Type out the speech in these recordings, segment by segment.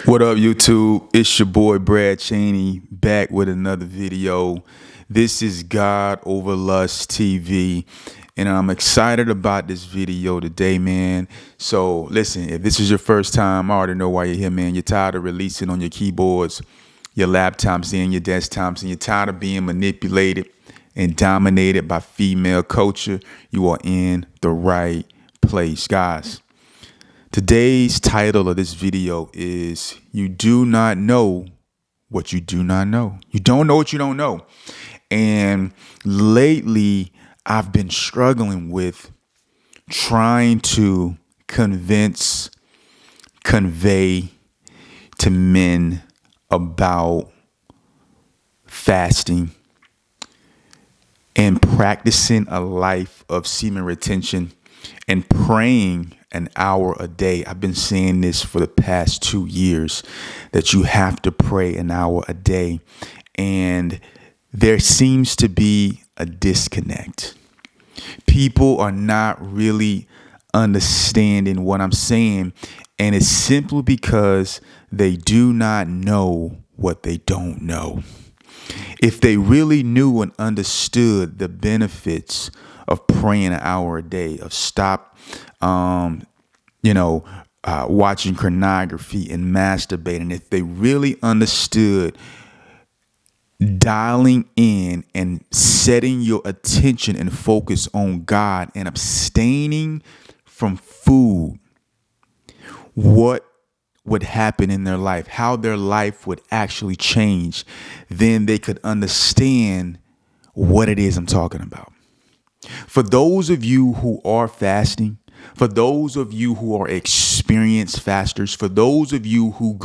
What up, YouTube? It's your boy Brad Cheney back with another video. This is God Over Lust TV, and I'm excited about this video today, man. So listen, if this is your first time, I already know why you're here, man. You're tired of releasing on your keyboards, your laptops, and your desktops, and you're tired of being manipulated and dominated by female culture. You are in the right place, guys. Today's title of this video is You Do Not Know What You Do Not Know. You don't know what you don't know. And lately, I've been struggling with trying to convey to men about fasting and practicing a life of semen retention and praying an hour a day. I've been saying this for the past 2 years, that you have to pray an hour a day. And there seems to be a disconnect. People are not really understanding what I'm saying. And it's simply because they do not know what they don't know. If they really knew and understood the benefits of praying an hour a day, of watching pornography and masturbating, if they really understood dialing in and setting your attention and focus on God and abstaining from food, what would happen in their life, how their life would actually change, then they could understand what it is I'm talking about. For those of you who are fasting, for those of you who are experienced fasters, for those of you who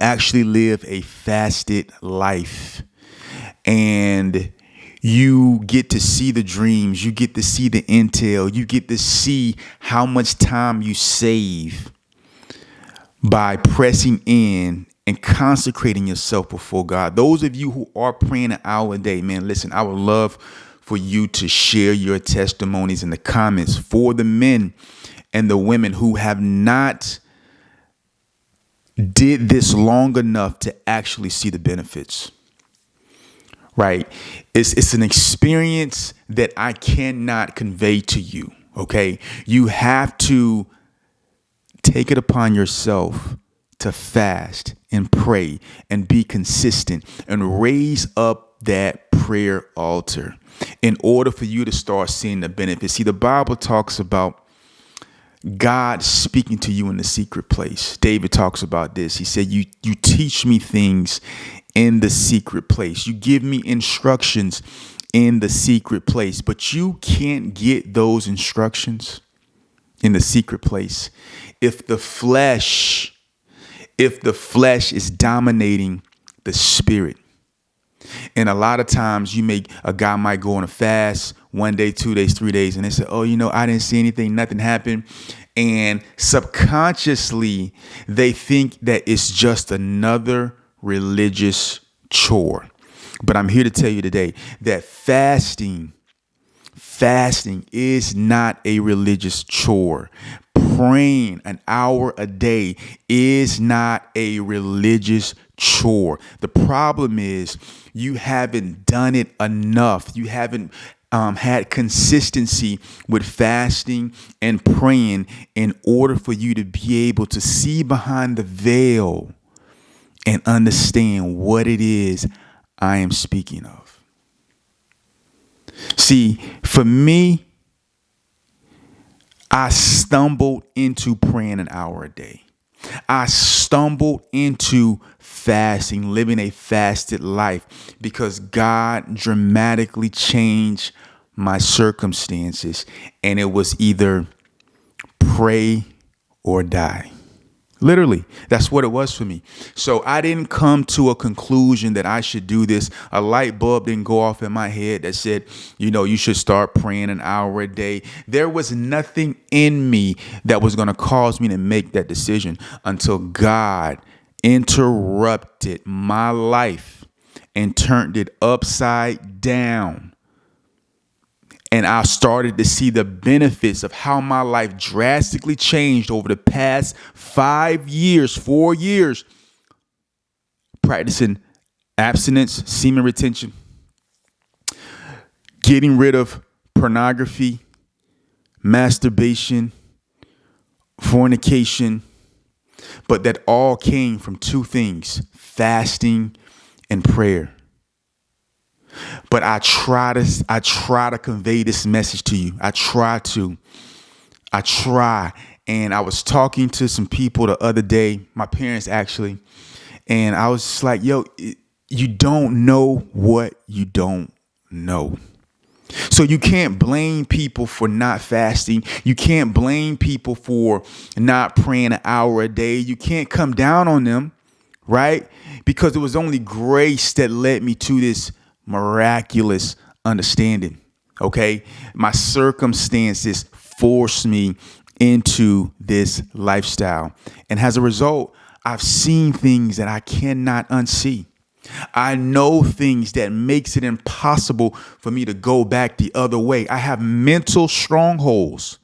actually live a fasted life, and you get to see the dreams, you get to see the intel, you get to see how much time you save by pressing in and consecrating yourself before God. Those of you who are praying an hour a day, man, listen, I would love for you to share your testimonies in the comments for the men and the women who have not did this long enough to actually see the benefits. Right? It's an experience that I cannot convey to you. Okay? You have to take it upon yourself to fast and pray and be consistent and raise up that prayer altar in order for you to start seeing the benefits. See, the Bible talks about God speaking to you in the secret place. David talks about this. He said, you teach me things in the secret place. You give me instructions in the secret place, but you can't get those instructions in the secret place if the flesh is dominating the spirit. And a lot of times a guy might go on a fast 1 day, 2 days, 3 days, and they say, I didn't see anything, nothing happened. And subconsciously, they think that it's just another religious chore. But I'm here to tell you today that fasting is not a religious chore. Praying an hour a day is not a religious chore. The problem is you haven't done it enough. You haven't had consistency with fasting and praying in order for you to be able to see behind the veil and understand what it is I am speaking of. See, for me, I stumbled into praying an hour a day. I stumbled into fasting, living a fasted life, because God dramatically changed my circumstances, and it was either pray or die. Literally, that's what it was for me. So I didn't come to a conclusion that I should do this. A light bulb didn't go off in my head that said, you should start praying an hour a day. There was nothing in me that was going to cause me to make that decision until God interrupted my life and turned it upside down And I started to see the benefits of how my life drastically changed over the past 4 years, practicing abstinence, semen retention, getting rid of pornography, masturbation, fornication. But that all came from two things: fasting and prayer. But I try to convey this message to you. I try. And I was talking to some people the other day, my parents actually, and I was just like, yo, you don't know what you don't know. So you can't blame people for not fasting. You can't blame people for not praying an hour a day. You can't come down on them, right? Because it was only grace that led me to this miraculous understanding. Okay. My circumstances forced me into this lifestyle. And as a result, I've seen things that I cannot unsee. I know things that makes it impossible for me to go back the other way. I have mental strongholds,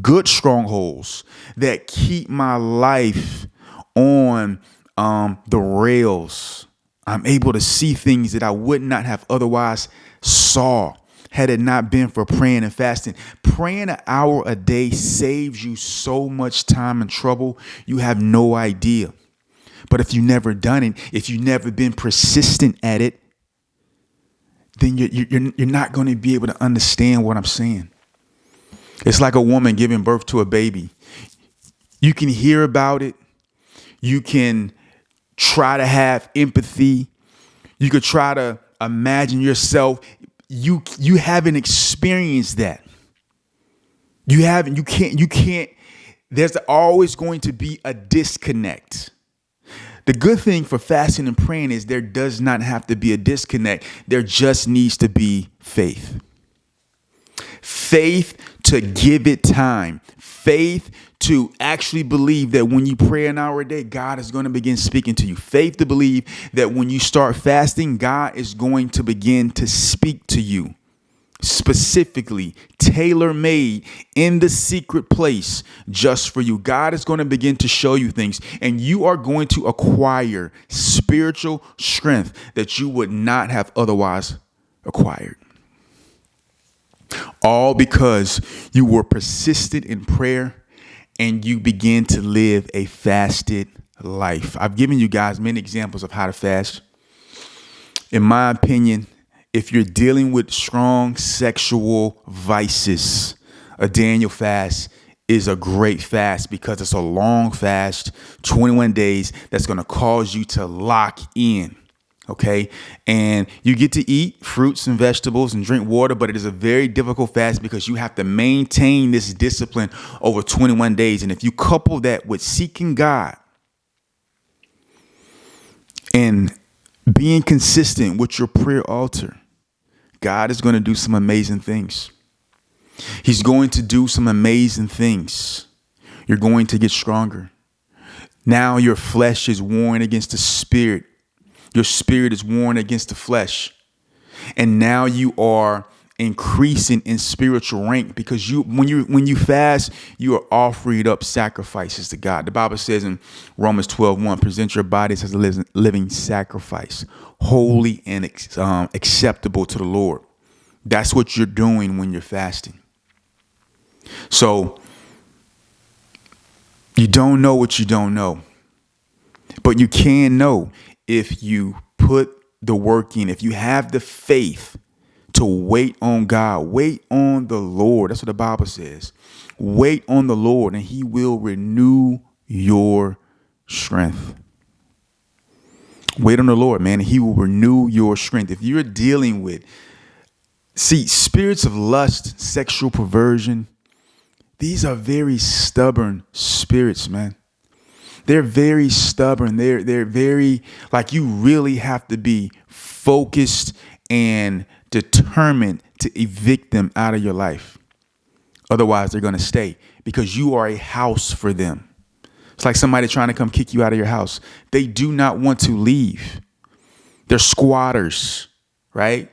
good strongholds that keep my life on the rails. I'm able to see things that I would not have otherwise saw had it not been for praying and fasting. Praying an hour a day saves you so much time and trouble. You have no idea. But if you've never done it, if you've never been persistent at it, then you're not going to be able to understand what I'm saying. It's like a woman giving birth to a baby. You can hear about it. You can try to have empathy. You could try to imagine yourself. You haven't experienced that. You can't. There's always going to be a disconnect. The good thing for fasting and praying is there does not have to be a disconnect. There just needs to be faith. Faith to give it time. Faith to actually believe that when you pray an hour a day, God is going to begin speaking to you. Faith to believe that when you start fasting, God is going to begin to speak to you. Specifically, tailor-made in the secret place just for you. God is going to begin to show you things, and you are going to acquire spiritual strength that you would not have otherwise acquired. All because you were persistent in prayer and you began to live a fasted life. I've given you guys many examples of how to fast. In my opinion, if you're dealing with strong sexual vices, a Daniel fast is a great fast because it's a long fast, 21 days, that's going to cause you to lock in. Okay. And you get to eat fruits and vegetables and drink water, but it is a very difficult fast because you have to maintain this discipline over 21 days. And if you couple that with seeking God and being consistent with your prayer altar, God is going to do some amazing things. He's going to do some amazing things. You're going to get stronger. Now your flesh is warring against the spirit. Your spirit is warring against the flesh. And now you are increasing in spiritual rank because when you fast, you are offering up sacrifices to God. The Bible says in Romans 12:1, present your bodies as a living sacrifice, holy and acceptable to the Lord. That's what you're doing when you're fasting. So you don't know what you don't know, but you can know if you put the work in, if you have the faith to wait on God, wait on the Lord. That's what the Bible says. Wait on the Lord and he will renew your strength. Wait on the Lord, man, and he will renew your strength. If you're dealing with, spirits of lust, sexual perversion, these are very stubborn spirits, man. They're very stubborn. They're very, like, you really have to be focused and determined to evict them out of your life. Otherwise, they're going to stay because you are a house for them. It's like somebody trying to come kick you out of your house. They do not want to leave. They're squatters, right?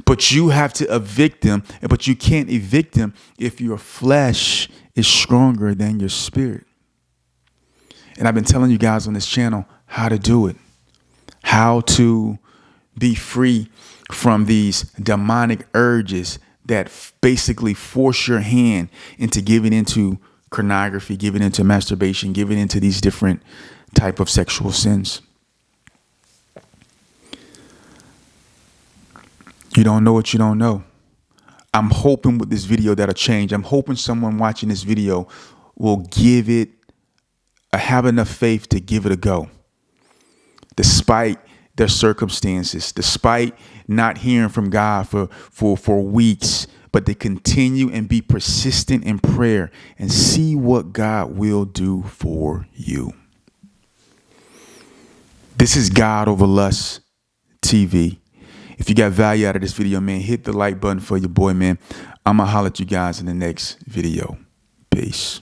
But you have to evict them. But you can't evict them if your flesh is stronger than your spirit. And I've been telling you guys on this channel how to do it, how to be free from these demonic urges that basically force your hand into giving into pornography, giving into masturbation, giving into these different type of sexual sins. You don't know what you don't know. I'm hoping with this video that'll change. I'm hoping someone watching this video will give it, have enough faith to give it a go, despite their circumstances, despite not hearing from God for weeks, but to continue and be persistent in prayer and see what God will do for you. This is God Over Lust TV. If you got value out of this video, man, hit the like button for your boy, man. I'm going to holler at you guys in the next video. Peace.